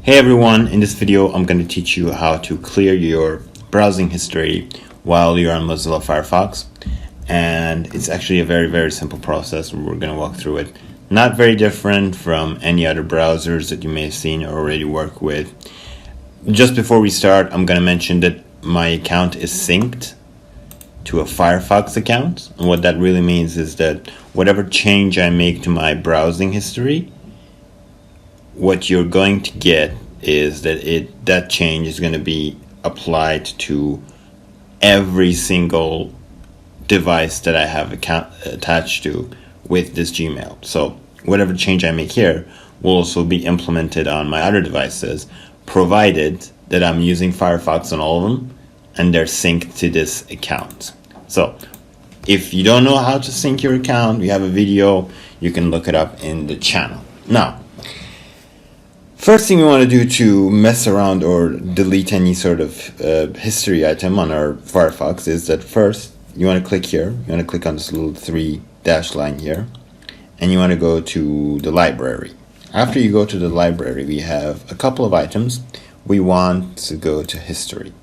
Hey everyone, in this video I'm going to teach you how to clear your browsing history while you're on Mozilla Firefox, and it's actually a very simple process and we're going to walk through it. Not very different from any other browsers that you may have seen or already work with. Just before we start, I'm going to mention that my account is synced to a Firefox account, and what that really means is that whatever change I make to my browsing history, what you're going to get is that change is going to be applied to every single device that I have attached to with this Gmail. So whatever change I make here will also be implemented on my other devices, provided that I'm using Firefox on all of them and they're synced to this account. So if you don't know how to sync your account, we have a video, you can look it up in the channel. Now, first thing we want to do to mess around or delete any sort of history item on our Firefox is that first you want to click here, you want to click on this little 3 dash line here, and you want to go to the library. After you go to the library, we have a couple of items. We want to go to history.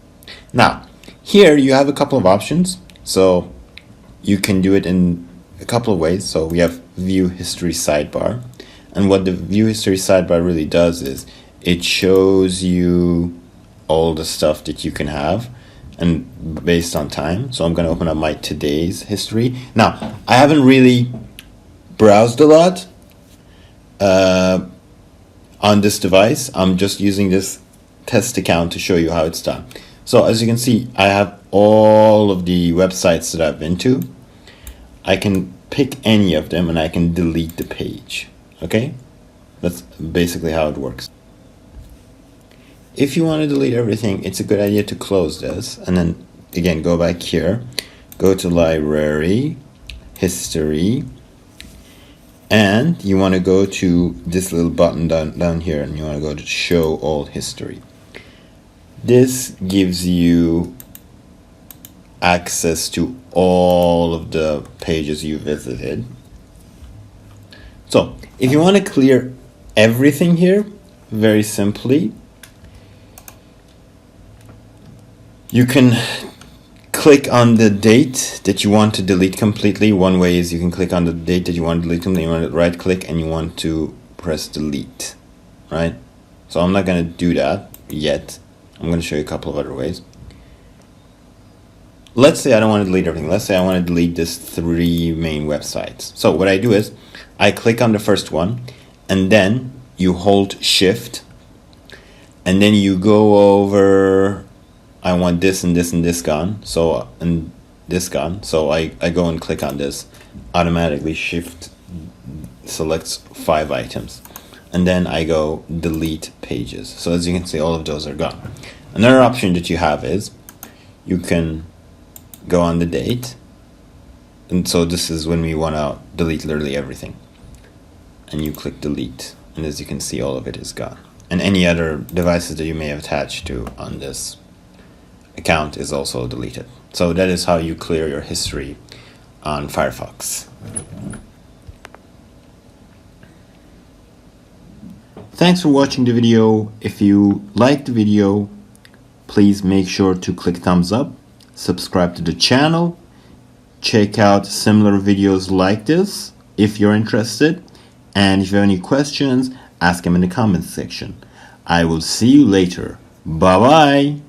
Now, here you have a couple of options, so you can do it in a couple of ways. So we have view history sidebar. And what the view history sidebar really does is it shows you all the stuff that you can have and based on time. So I'm going to open up my today's history. Now, I haven't really browsed a lot on this device. I'm just using this test account to show you how it's done. So as you can see, I have all of the websites that I've been to. I can pick any of them and I can delete the page. Okay, that's basically how it works. If you want to delete everything, it's a good idea to close this and then again go back here, go to library, history, and you want to go to this little button down here and you want to go to show all history. This gives you access to all of the pages you visited. So if you want to clear everything here, very simply, you can click on the date that you want to delete completely. One way is you can click on the date that you want to delete completely, you want to right click and you want to press delete, right? So I'm not going to do that yet. I'm going to show you a couple of other ways. Let's say I don't want to delete everything. Let's say I want to delete this 3 main websites. So what I do is I click on the first one and then you hold shift and then you go over, I want this and this and this gone, so and this gone, so I go and click on this. Automatically shift selects 5 items and then I go delete pages. So as you can see, all of those are gone. Another option that you have is you can go on the date, and so this is when we want to delete literally everything, and you click delete and as you can see, all of it is gone, and any other devices that you may have attached to on this account is also deleted. So that is how you clear your history on Firefox. Thanks for watching the video. If you liked the video, please make sure to click thumbs up, subscribe to the channel, check out similar videos like this if you're interested, and if you have any questions, ask them in the comments section. I will see you later. Bye bye.